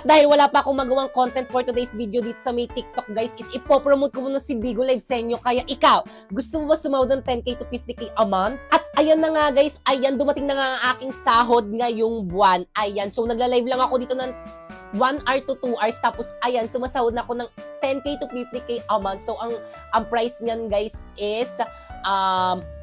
At dahil wala pa akong magawang content for today's video dito sa may TikTok guys, is ipopromote ko muna si Bigo Live sa inyo. Kaya ikaw, gusto mo ba sumahod ng 10k to 50k a month? At ayan na nga guys, ayan, dumating na nga ang aking sahod ngayong buwan. Ayan, so nagla-live lang ako dito ng 1 hour to 2 hours. Tapos ayan, sumasahod na ako ng 10k to 50k a month. So ang price niyan guys is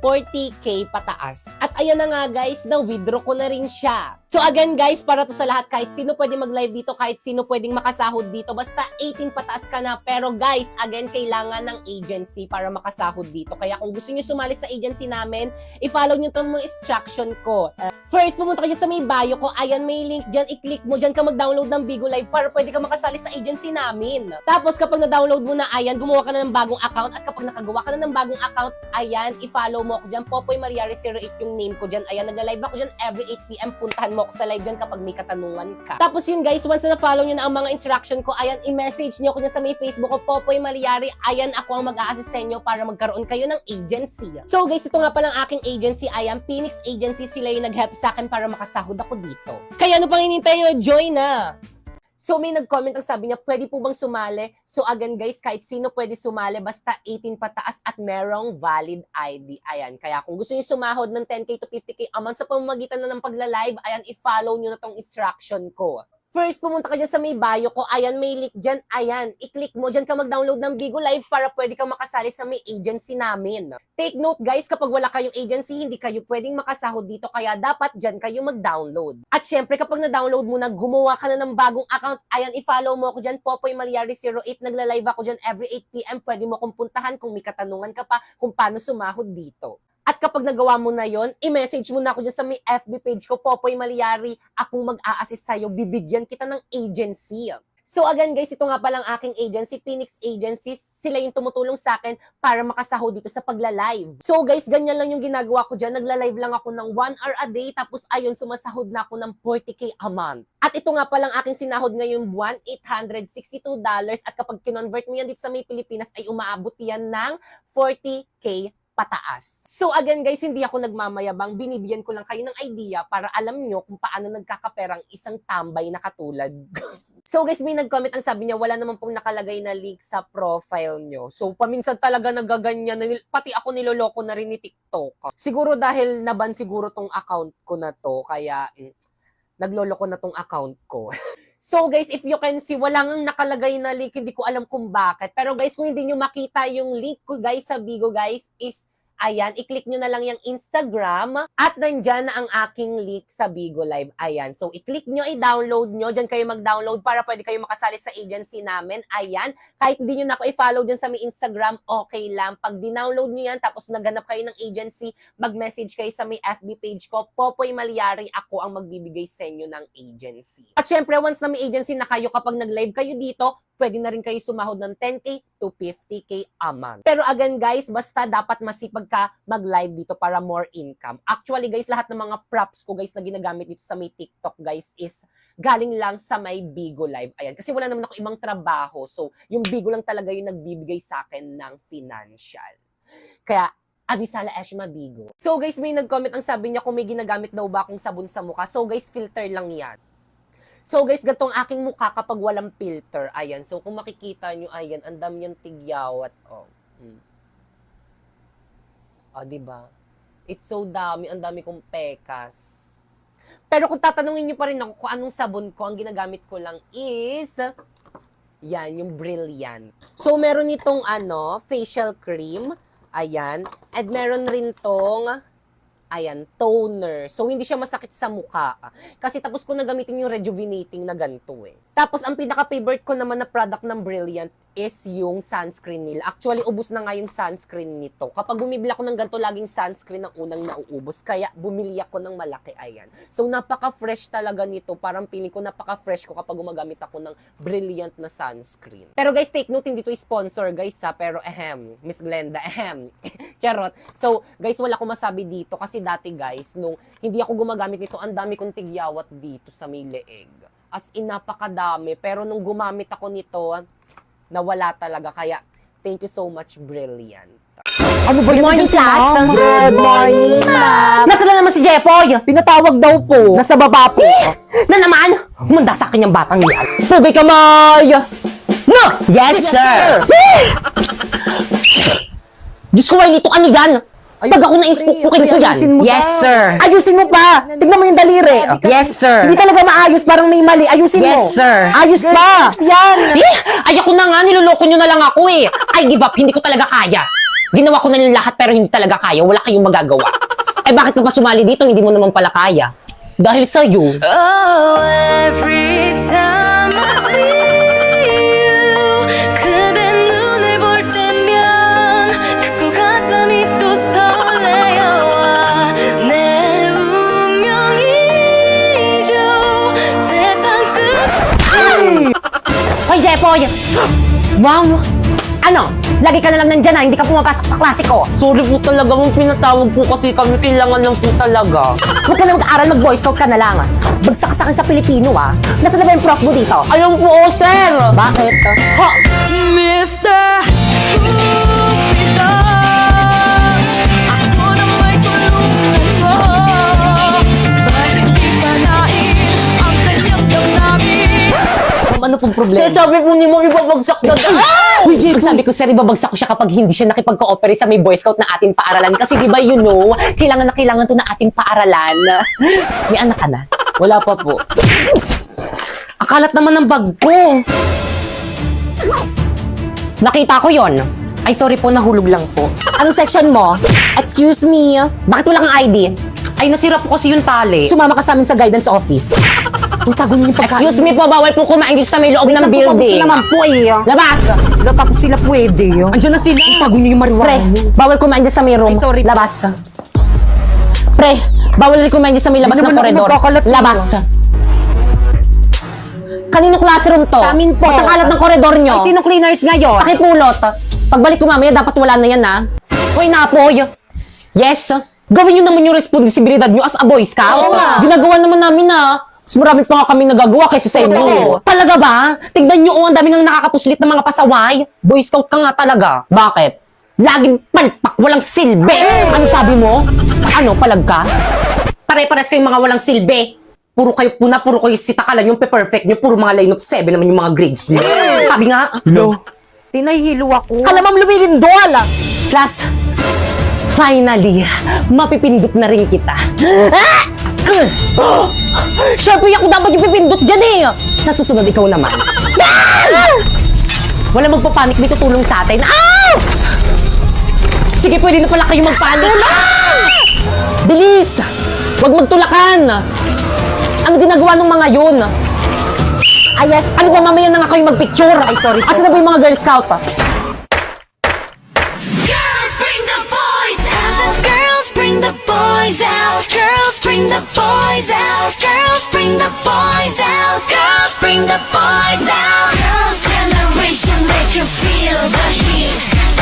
40k pataas. At ayan na nga guys, na-withdraw ko na rin siya. So again guys, para to sa lahat, kahit sino pwede mag-live dito, kahit sino pwedeng makasahod dito, basta 18 pataas ka na. Pero guys, again, kailangan ng agency para makasahod dito. Kaya kung gusto niyo sumali sa agency namin, i-follow niyo itong mga instruction ko. First, pumunta kayo sa may bio ko. Ayan, may link dyan. I-click mo dyan ka mag-download ng Bigo Live para pwede ka makasali sa agency namin. Tapos, kapag na-download mo na, ayan, gumawa ka na ng bagong account. At kapag nakagawa ka na ng bagong account, ayan, i-follow mo ako dyan. Popoy Mariari 08 yung name ko dyan. Ayan, nagla-live ako dyan every 8 p.m. Puntahan mo ako sa live dyan kapag may katanungan ka. Tapos yun guys, once na na-follow nyo na ang mga instruction ko, ayan, i-message nyo ako dyan sa may Facebook ko, Popoy Mariari. Ayan, ako ang mag-a-assist sa inyo para magkaroon kayo ng agency. So guys, ito nga palang aking agency. Ayan, Phoenix Agency. Sila yung nag-help sa akin para makasahod ako dito. Kaya ano pang hinintay nyo? Join na! So may nag-comment ang sabi niya, pwede po bang sumali? So again guys, kahit sino pwede sumali, basta 18 pataas at merong valid ID. Ayan, kaya kung gusto niyo sumahod ng 10k to 50k a month sa pamamagitan na ng pagla-live, ayan, i-follow niyo na tong instruction ko. First, pumunta ka dyan sa may bio ko. Ayan, may link dyan. Ayan, i-click mo. Dyan ka mag-download ng Bigo Live para pwede kang makasali sa may agency namin. Take note guys, kapag wala kayong agency, hindi kayo pwedeng makasahod dito. Kaya dapat dyan kayo mag-download. At syempre, kapag na-download mo na, gumawa ka na ng bagong account. Ayan, i-follow mo ako dyan. Popoy Mariari 08. Nagla-live ako dyan every 8 p.m. Pwede mo akong puntahan kung may katanungan ka pa kung paano sumahod dito. At kapag nagawa mo na yon, i-message mo na ako dyan sa may FB page ko, Popoy Mariari. Akong mag-a-assist sa'yo, bibigyan kita ng agency. So again guys, ito nga palang aking agency, Phoenix Agency. Sila yung tumutulong sa akin para makasahod dito sa pagla-live. So guys, ganyan lang yung ginagawa ko dyan. Nagla-live lang ako ng 1 hour a day, tapos ayun, sumasahod na ako ng 40k a month. At ito nga palang aking sinahod ngayong buwan, $862. At kapag kinonvert mo yan dito sa may Pilipinas, ay umaabot yan ng 40k pataas. So again guys, hindi ako nagmamayabang, binibigyan ko lang kayo ng idea para alam nyo kung paano nagkakaperang isang tambay na katulad. So guys, may nag-comment ang sabi niya, wala naman pong nakalagay na link sa profile nyo. So paminsan talaga nagaganyan, pati ako niloloko na rin ni TikTok. Siguro dahil naban siguro tong account ko na to, kaya nagloloko na tong account ko. So guys, if you can see, wala nang nakalagay na link, hindi ko alam kung bakit. Pero guys, kung hindi nyo makita yung link ko guys sa Bigo guys, is ayan, i-click nyo na lang yung Instagram at nandyan na ang aking link sa Bigo Live. Ayan, so i-click nyo, i-download nyo, dyan kayo mag-download para pwede kayo makasali sa agency namin. Ayan, kahit hindi nyo na ako i-follow dyan sa may Instagram, okay lang. Pag dinownload nyo yan, tapos naganap kayo ng agency, mag-message kayo sa may FB page ko, Popoy Mariari, ako ang magbibigay sa inyo ng agency. At syempre, once na may agency na kayo, kapag nag-live kayo dito, pwede na rin kayo sumahod ng 10k to 50k a month. Pero again guys, basta dapat masipag ka mag-live dito para more income. Actually guys, lahat ng mga props ko guys na ginagamit dito sa may TikTok guys is galing lang sa may Bigo Live. Ayan, kasi wala naman ako ibang trabaho. So, yung Bigo lang talaga yung nagbibigay sa akin ng financial. Kaya, Avisala Eshma Bigo. So guys, may nag-comment ang sabi niya kung may ginagamit daw ba akong sabon sa mukha. So guys, filter lang yan. So guys, gatong aking mukha kapag walang filter. Ayan. So kung makikita nyo, ayan, ang dami niyang tigyawat. Oh. Oh, diba? It's so dami. Ang dami kong pekas. Pero kung tatanungin nyo pa rin ako kung anong sabon ko, ang ginagamit ko lang is yan, yung Brilliant. So meron itong facial cream. Ayan. And meron rin tong ayan, toner. So, hindi siya masakit sa mukha. Kasi tapos ko na gamitin yung rejuvenating na ganito eh. Tapos, ang pinaka-favorite ko naman na product ng Brilliant is yung sunscreen nila. Actually, ubos na nga yung sunscreen nito. Kapag bumibili ako ng ganito, laging sunscreen ang unang nauubos. Kaya, bumili ako ng malaki. Ayan. So, napaka-fresh talaga nito. Parang feeling ko napaka-fresh ko kapag gumagamit ako ng Brilliant na sunscreen. Pero guys, take note, hindi to sponsor guys ha. Pero, Miss Glenda, Charot. So, guys, wala akong masabi dito. Kasi dati guys, nung hindi ako gumagamit nito, ang dami kong tigyawat dito sa may leeg. As in, napakadami. Pero nung gumamit ako nito, nawala talaga. Kaya, thank you so much, Brilliant. Ano ba Good morning, class. Good morning, ma'am. Nasaan na naman si Jepoy? Pinatawag daw po. Nasa baba po. Na naman? Humanda sa akin yung batang yan. Pugay kamay! No! Yes, sir! Diyos ko, Wailito, ano yan? Pag ako na-inspukin ko yan. Yes, sir! Ayusin mo pa. Tignan mo yung daliri. Yes, sir! Hindi talaga maayos. Parang may mali. Ayusin mo. Yes, sir! Ayos pa. Yan. Ayoko na nga, niloloko nyo na lang ako eh. I give up, hindi ko talaga kaya. Ginawa ko na yung lahat pero hindi talaga kaya. Wala kayong magagawa. Eh bakit ka pa sumali dito? Hindi mo naman pala kaya. Dahil sa'yo. Oh, every time I see you 그대 눈을 볼 때면 자꾸 가슴이 또 설레어와 내 운명이죠 세상 끝 Hoy, Jepoy! Ma'am! Ano? Lagi ka na lang nandyan hindi ka pumapasok sa klase ko. Sorry po talaga, mong pinatawag po kasi kami, kailangan lang po talaga. Huwag ka na mag-aaral, mag-boy scout ka na lang. Bagsak sa akin sa Pilipino Nasaan na ba yung prof mo dito? Ayun po, sir! Bakit? Ha! Mr. Cupido ako na may tulungan mo bakit di palain ang kanyang damdamin Ano pong Sir, problema? sabi po ni mo ibabagsak na Uy, Jepoy! Sabi ko, sir, ibabagsak ko siya kapag hindi siya nakipag-cooperate sa may boy scout na ating paaralan. Kasi di ba, you know, kailangan na kailangan to na ating paaralan. May anak ka na? Wala pa po. Akalat naman ng bag ko. Nakita ko yon. Ay, sorry po, nahulog lang po. Anong section mo? Excuse me. Bakit wala kang ID? Ay, nasira po kasi yung tali. Sumama ka sa amin sa guidance office. Itago niyo yung pagkain. Excuse me po, bawal po kumain dito sa may loob ng building. Gusto naman po eh. Labas! Wala tapos sila pwede. Andiyan na sila. Itago niyo yung Pre, marijuana. bawal kumain dyan sa may room. Ay, sorry po. Labas. Pre, bawal rin kumain dyan sa may labas Hindi ng naman ako koridor. magkakalat dito. Labas. Kanino classroom to? Sa amin po. Pagkakalat ng koridor nyo. Ay, sino cleaners ngayon? Pakipulot. Pagbalik ko mamaya, dapat wala na yan, ha? Hoy, Napoy. Yes. Gawin nyo naman yung responsibilidad nyo as a boy scout. Oo nga. Ginagawa naman namin, ha? Mas marami pa nga kami nagagawa kaysa sa inyo. Oo. Talaga ba? Tignan nyo, ang dami nang nakakapuslit ng mga pasaway. Boy scout ka nga talaga. Bakit? Laging palpak, walang silbi. Ano sabi mo? Ano, palag ka? Pare-pares kayong mga walang silbi. Puro kayo puna, puro kayo sitakalan yung pe-perfect nyo. Puro mga line of 7 naman yung mga grades nyo. Sabi nga. Tinahilo ako. Kalamam lumilindol! Class, finally, mapipindot na rin kita. Siyempre, ako dapat yung pipindot dyan eh! Sa susunod, ikaw naman. Wala magpapanik, may tutulong sa atin. Sige, pwede na pala kayo magpanik. Bilis! Huwag magtulakan! Ano ginagawa ng mga yun? Ayas. Ano ba mamaya na nga kayo magpicture? Ay, sorry po. Asa na ba yung mga Girl Scout? Girls bring the boys out girls bring the boys out girls bring the boys out girls bring the boys out girls bring the boys out girls generation make you feel the heat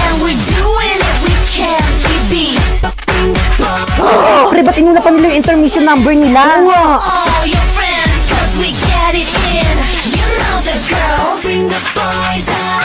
and we're doing it we can't be beat bring the boys Pre, ba't inuna pa nila yung intermission number nila? all your friends cause we get it in you know the girls bring the boys out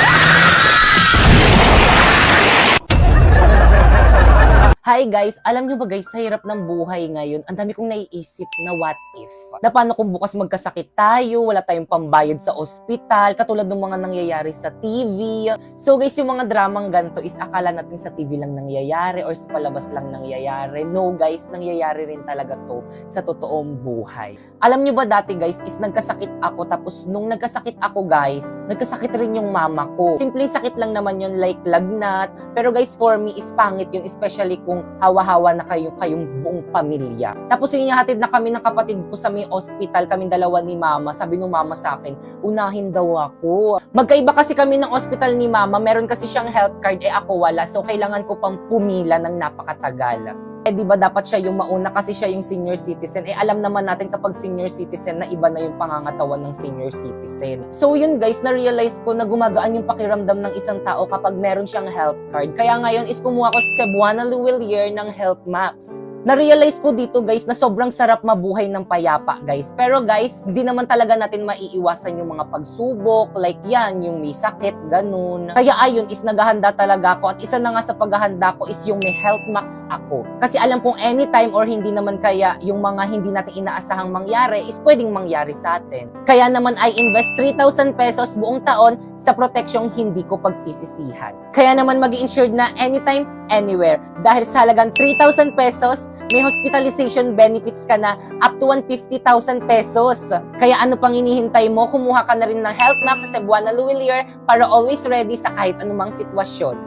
Hi guys! Alam nyo ba guys, sa hirap ng buhay ngayon, ang dami kong naiisip na what if. Na paano kung bukas magkasakit tayo, wala tayong pambayad sa ospital, katulad ng mga nangyayari sa TV. So guys, yung mga dramang ganito is akala natin sa TV lang nangyayari or sa palabas lang nangyayari. No guys, nangyayari rin talaga to sa totoong buhay. Alam nyo ba dati guys, is nagkasakit ako, tapos nung nagkasakit ako guys, nagkasakit rin yung mama ko. Simpleng sakit lang naman yun, like lagnat. Pero guys, for me is pangit yun, especially kung hawa-hawa na kayong buong pamilya. Tapos yung hatid na kami ng kapatid ko sa may hospital, kaming dalawa ni mama. Sabi nung mama sa akin, unahin daw ako. Magkaiba kasi kami ng hospital ni mama, meron kasi siyang health card, ako wala. So kailangan ko pang pumila ng napakatagal. Di ba dapat siya yung mauna kasi siya yung senior citizen. Alam naman natin kapag senior citizen na iba na yung pangangatawan ng senior citizen. So yun guys, na-realize ko na gumagaan yung pakiramdam ng isang tao kapag meron siyang health card. Kaya ngayon is kumuha ko sa Cebuana Luwilier ng Health Maps. Na-realize ko dito guys na sobrang sarap mabuhay ng payapa guys. Pero guys, di naman talaga natin maiiwasan yung mga pagsubok, like yan, yung may sakit, ganun. Kaya ayun is naghahanda talaga ako at isa na nga sa paghahanda ko is yung may health max ako. Kasi alam kong anytime or hindi naman kaya yung mga hindi natin inaasahang mangyari is pwedeng mangyari sa atin. Kaya naman I invest 3,000 pesos buong taon sa proteksyong hindi ko pagsisisihan. Kaya naman mag-i-insured na anytime, anywhere. Dahil sa halagang 3,000 pesos, may hospitalization benefits ka na up to 150,000 pesos. Kaya ano pang hinihintay mo, kumuha ka na rin ng Health Max sa Cebuana Luwilier para always ready sa kahit anumang sitwasyon.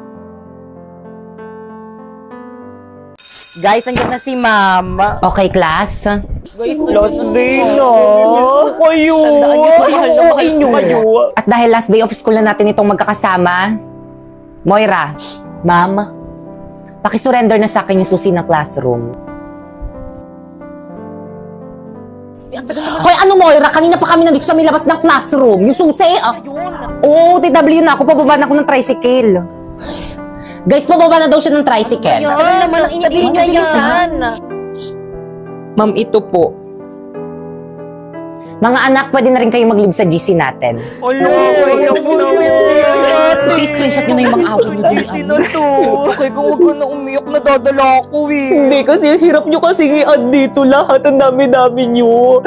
Guys, nandiyan na si Ma'am. Okay, class. Last day na. Miss ko kayo. Tandaan niyo, mahal na mahal ko kayo. At dahil last day of school na natin itong magkakasama, Moira, Ma'am, pakisurrender na sa akin yung susi ng classroom. Hoy, ano Moira? Kanina pa kami nandito sa may labas ng classroom. Yung susi, oo, TW na ako. Pababa na ako ng tricycle. Guys, pababa na daw siya ng tricycle. Ano naman ang iniingay niya yan? Ma'am, ito po. Mga anak, pwede na rin kayo mag-leave sa GC natin. I-screenshot nyo na yung mga awin nyo din. Sino to? Kaya kung huwag ko na umiyak, nadadala ako eh. Hindi kasi hirap nyo kasi i-add dito lahat. Ang dami-dami nyo.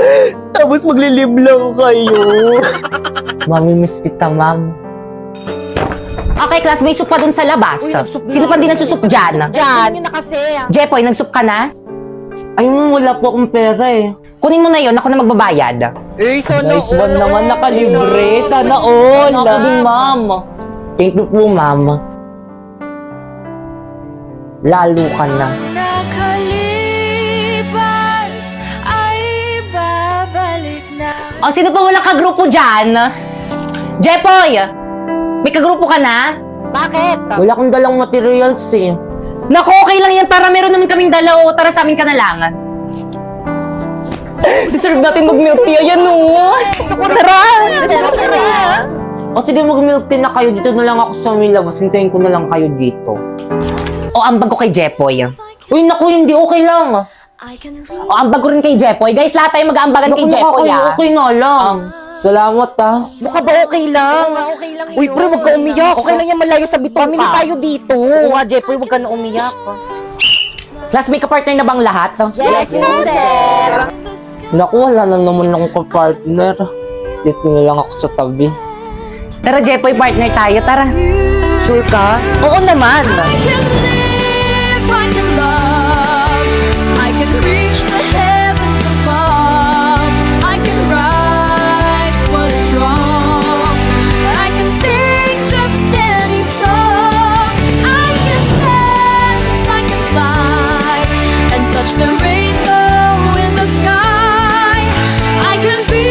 Tapos maglilib lang kayo. Mamimiss kita, ma'am. Okay, class, may soup pa dun sa labas. Sino pa din nagsusup dyan? Yan. Yun na kasi. Jepoy, nagsup ka na? Ayun, wala po akong pera eh. Kunin mo na yon, ako na magbabayad. Eh, sana Nice one naman, nakalibre. Sana all. Ako din, ma'am. Thank you po, ma'am. Lalo ka na. Nakalipas ay babalik na. O, sino pa wala kagrupo dyan? Jepoy, may kagrupo ka na? Bakit? Wala akong dalang materials eh. Naku, okay lang yan. Tara, meron naman kaming dala o. Tara sa amin ka na lang. Deserve natin mag-milk tea. Ayan o. Tara! O sige, mag-milk tea na kayo. Dito na lang ako sa may labas. Hintayin ko na lang kayo dito. O, ambag ko kay Jepoy. Uy, naku, hindi. Okay lang. I can O, ambag ko rin kay Jepoy. Guys, lahat tayo mag-aambagan kay Jepoy, ah. Okay na lang. Salamat, ah. Mukha ba okay lang? Okay lang Uy, pre, huwag ka umiyak. Okay lang yan, malayo sa bituka. Family tayo dito. Oo nga, Jeffrey, huwag ka na umiyak. Class, may kapartner na bang lahat? Yes, sir. Naku, wala na naman akong kapartner. Dito na lang ako sa tabi. Tara, Jepoy, partner tayo. Tara. Sure ka? Oo naman. I can live, I can love, I can reach the heavens above, I can right what is wrong, I can sing just any song, I can dance, I can fly, and touch the rainbow in the sky, I can be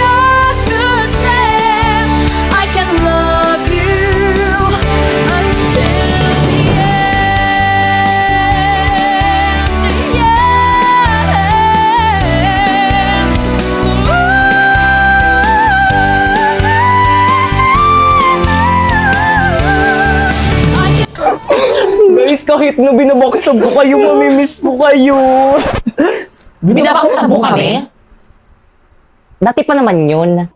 a good friend, I can love you until the end. Yeah. I can Guys, kahit na binabackstab ko kayo, mamimiss ko kayo. Binabaksab mo kami? Dati pa naman yun.